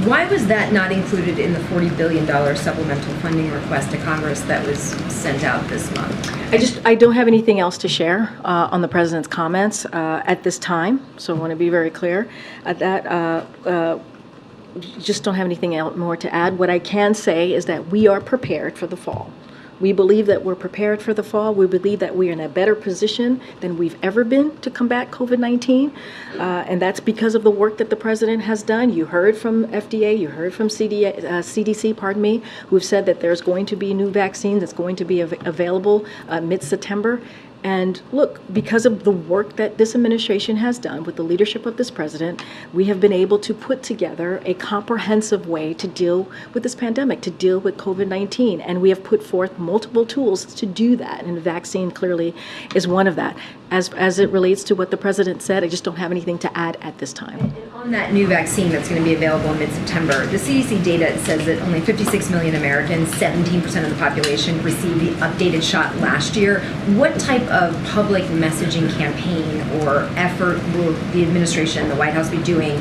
why was that not included in the $40 billion supplemental funding request to Congress that was sent out this month? I don't have anything else to share on the president's comments at this time, so I want to be very clear at that. Just don't have anything else more to add. What I can say is that we are prepared for the fall. We believe that we're prepared for the fall. We believe that we are in a better position than we've ever been to combat COVID-19. And that's because of the work that the president has done. You heard from FDA, you heard from CDC, who've said that there's going to be new vaccines that's going to be available mid-September. And look, because of the work that this administration has done with the leadership of this president, we have been able to put together a comprehensive way to deal with this pandemic, to deal with COVID-19. And we have put forth multiple tools to do that. And the vaccine clearly is one of that. As it relates to what the president said, I just don't have anything to add at this time. And on that new vaccine that's going to be available in mid-September, the CDC data says that only 56 million Americans, 17% of the population, received the updated shot last year. What type of public messaging campaign or effort will the administration and the White House be doing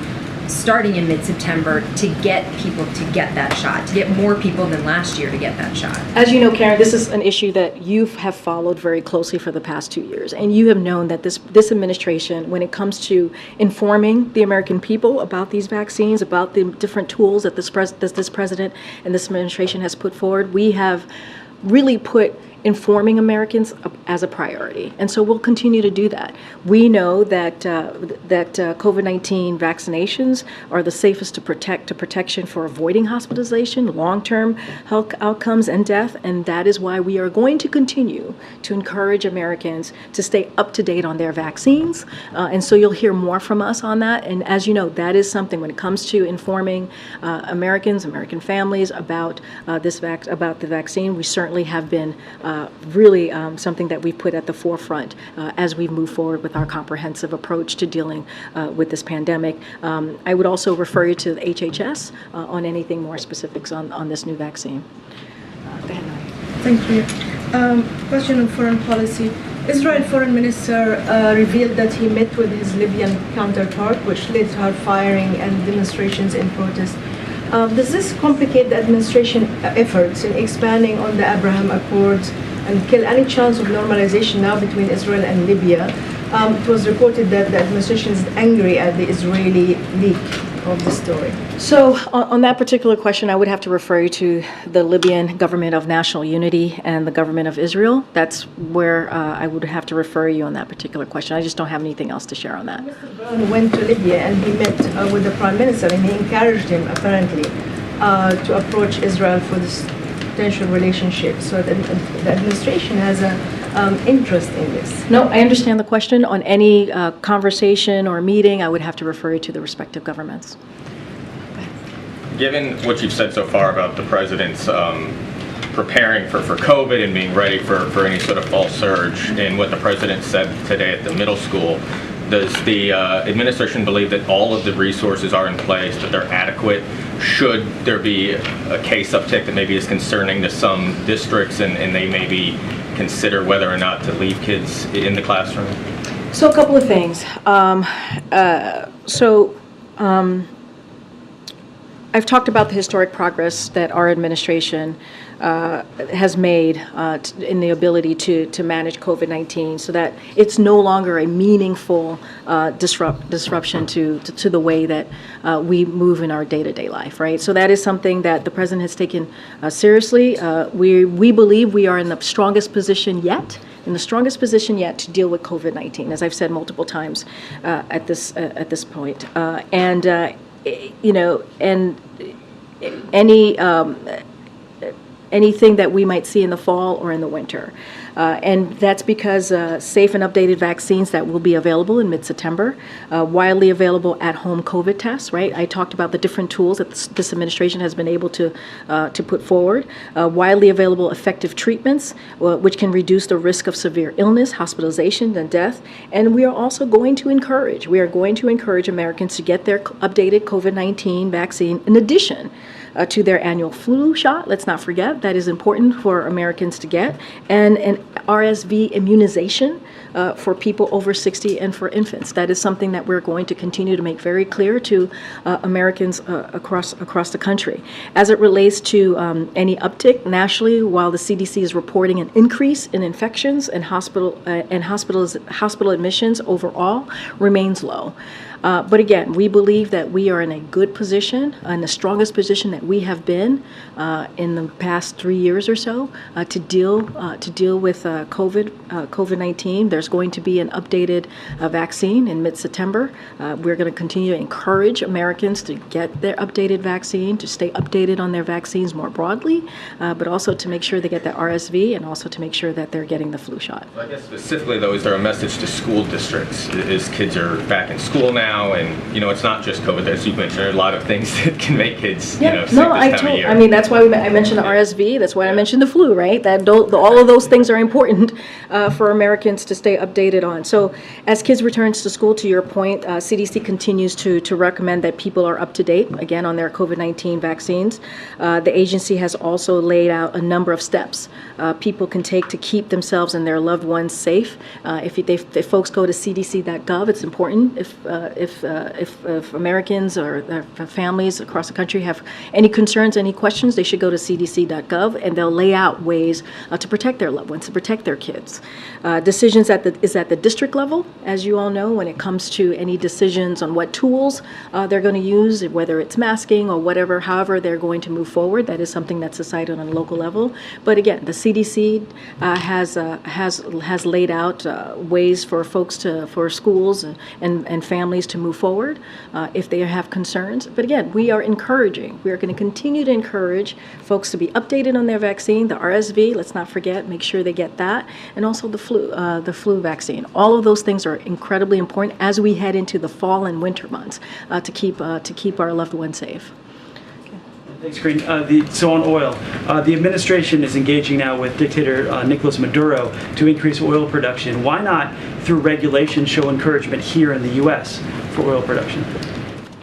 starting in mid-September to get people to get that shot, to get more people than last year to get that shot? As you know, Karen, this is an issue that you have followed very closely for the past 2 years. And you have known that this administration, when it comes to informing the American people about these vaccines, about the different tools that this president and this administration has put forward, we have really put informing Americans as a priority. And so we'll continue to do that. We know that COVID-19 vaccinations are the safest protection for avoiding hospitalization, long-term health outcomes, and death. And that is why we are going to continue to encourage Americans to stay up to date on their vaccines. And so you'll hear more from us on that. And as you know, that is something when it comes to informing Americans, American families about about the vaccine, we certainly have been really something that we put at the forefront as we move forward with our comprehensive approach to dealing with this pandemic. I would also refer you to the HHS on anything more specifics on this new vaccine. Go ahead, Naya. Thank you. Question on foreign policy. Israel Foreign Minister revealed that he met with his Libyan counterpart, which led to her firing and demonstrations in protest. Does this complicate the administration efforts in expanding on the Abraham Accords and kill any chance of normalization now between Israel and Libya? It was reported that the administration is angry at the Israeli leak of the story. So on that particular question, I would have to refer you to the Libyan Government of National Unity and the Government of Israel. That's where I would have to refer you on that particular question. I just don't have anything else to share on that. Mr. Brown went to Libya and he met with the Prime Minister, and he encouraged him apparently to approach Israel for this potential relationship. So the administration has an interest in this. No, I understand the question. On any conversation or meeting, I would have to refer you to the respective governments. Given what you've said so far about the president's preparing for COVID and being ready for any sort of fall surge, and what the president said today at the middle school, Does the administration believe that all of the resources are in place, that they're adequate? Should there be a case uptick that maybe is concerning to some districts and they maybe consider whether or not to leave kids in the classroom? So a couple of things. I've talked about the historic progress that our administration has made in the ability to manage COVID-19, so that it's no longer a meaningful disruption to the way that we move in our day-to-day life, right? So that is something that the president has taken seriously. We believe we are in the strongest position yet to deal with COVID-19, as I've said multiple times at this point. Anything that we might see in the fall or in the winter. And that's because safe and updated vaccines that will be available in mid-September, widely available at-home COVID tests, right? I talked about the different tools that this administration has been able to put forward, widely available effective treatments, which can reduce the risk of severe illness, hospitalization, and death. And we are also going to encourage Americans to get their updated COVID-19 vaccine in addition to their annual flu shot. Let's not forget, that is important for Americans to get, and an RSV immunization for people over 60 and for infants. That is something that we're going to continue to make very clear to Americans across the country. As it relates to any uptick nationally, while the CDC is reporting an increase in infections and hospital admissions overall remains low. But again, we believe that we are in a good position, in the strongest position that we have been in the past 3 years or so to deal with COVID-19. There's going to be an updated vaccine in mid-September. We're going to continue to encourage Americans to get their updated vaccine, to stay updated on their vaccines more broadly, but also to make sure they get the RSV and also to make sure that they're getting the flu shot. I guess specifically, though, is there a message to school districts as kids are back in school now? And it's not just COVID. As you mentioned, there are a lot of things that can make kids sick this time of year. I mean, that's why I mentioned the RSV. That's why I mentioned the flu, right? All of those things are important for Americans to stay updated on. So as kids return to school, to your point, CDC continues to recommend that people are up to date, again, on their COVID-19 vaccines. The agency has also laid out a number of steps people can take to keep themselves and their loved ones safe. If folks go to cdc.gov, it's important. If Americans or their families across the country have any concerns, any questions, they should go to cdc.gov, and they'll lay out ways to protect their loved ones, to protect their kids. Decisions is at the district level, as you all know, when it comes to any decisions on what tools they're going to use, whether it's masking or whatever, however they're going to move forward. That is something that's decided on a local level. But again, the CDC has laid out ways for for schools and families to move forward if they have concerns. But again, we are going to continue to encourage folks to be updated on their vaccine, the RSV, let's not forget, make sure they get that, and also the flu vaccine. All of those things are incredibly important as we head into the fall and winter months to keep our loved ones safe. Thanks, Karine. So on oil, the administration is engaging now with dictator Nicolas Maduro to increase oil production. Why not, through regulation, show encouragement here in the U.S. for oil production?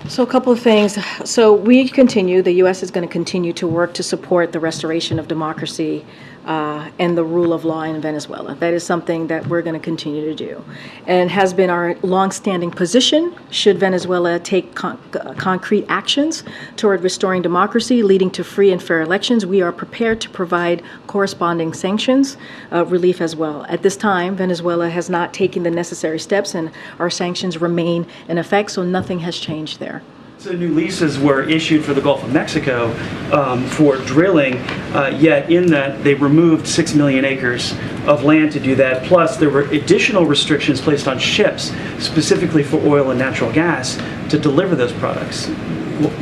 So a couple of things. So the U.S. is going to continue to work to support the restoration of democracy and the rule of law in Venezuela. That is something that we're going to continue to do, and has been our longstanding position. Should Venezuela take concrete actions toward restoring democracy, leading to free and fair elections, we are prepared to provide corresponding sanctions relief as well. At this time, Venezuela has not taken the necessary steps, and our sanctions remain in effect, so nothing has changed there. So new leases were issued for the Gulf of Mexico for drilling, yet in that they removed 6 million acres of land to do that. Plus, there were additional restrictions placed on ships, specifically for oil and natural gas, to deliver those products.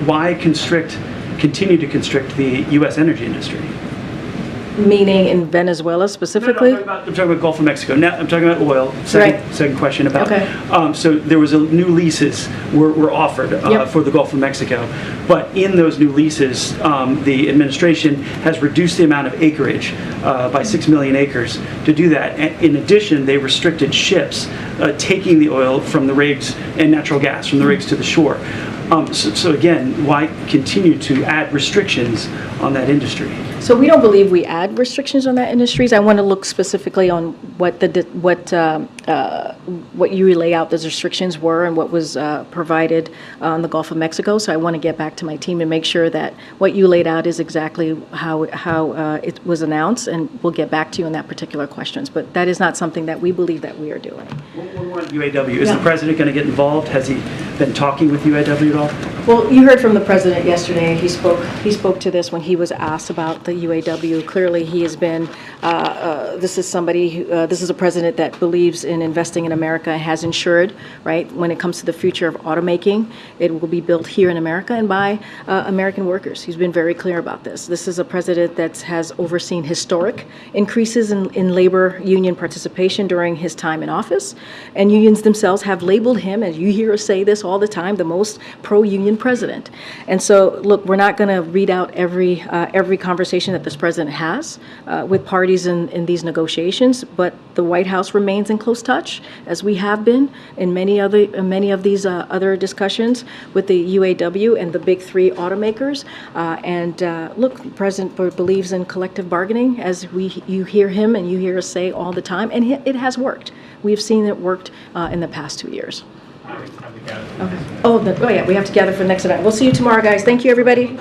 Why continue to constrict the U.S. energy industry? Meaning in Venezuela specifically? No, I'm talking about Gulf of Mexico. Now, I'm talking about oil. Second question about. Okay. So there was new leases were offered for the Gulf of Mexico, but in those new leases, the administration has reduced the amount of acreage by 6 million acres to do that. And in addition, they restricted ships taking the oil from the rigs and natural gas from the rigs to the shore. So again, why continue to add restrictions on that industry? So we don't believe we add restrictions on that industries. I want to look specifically on what you lay out those restrictions were and what was provided on the Gulf of Mexico. So I want to get back to my team and make sure that what you laid out is exactly how it was announced, and we'll get back to you on that particular questions. But that is not something that we believe that we are doing. One more on UAW. Is the president going to get involved? Has he been talking with UAW at all? Well, you heard from the president yesterday. He spoke to this when he was asked about the UAW. Clearly, he has been. This is somebody. This is a president that believes in investing in America and has ensured, right, when it comes to the future of automaking, it will be built here in America and by American workers. He's been very clear about this. This is a president that has overseen historic increases in labor union participation during his time in office, and unions themselves have labeled him, as you hear us say this all the time, the most pro-union president. And so, look, we're not going to read out every conversation that this president has with parties in these negotiations, but the White House remains in close touch, as we have been in many of these other discussions with the UAW and the big three automakers. Look, the president believes in collective bargaining, as you hear him and you hear us say all the time, and it has worked. We've seen it worked in the past 2 years. Okay. Oh yeah, we have to gather for the next event. We'll see you tomorrow, guys. Thank you, everybody.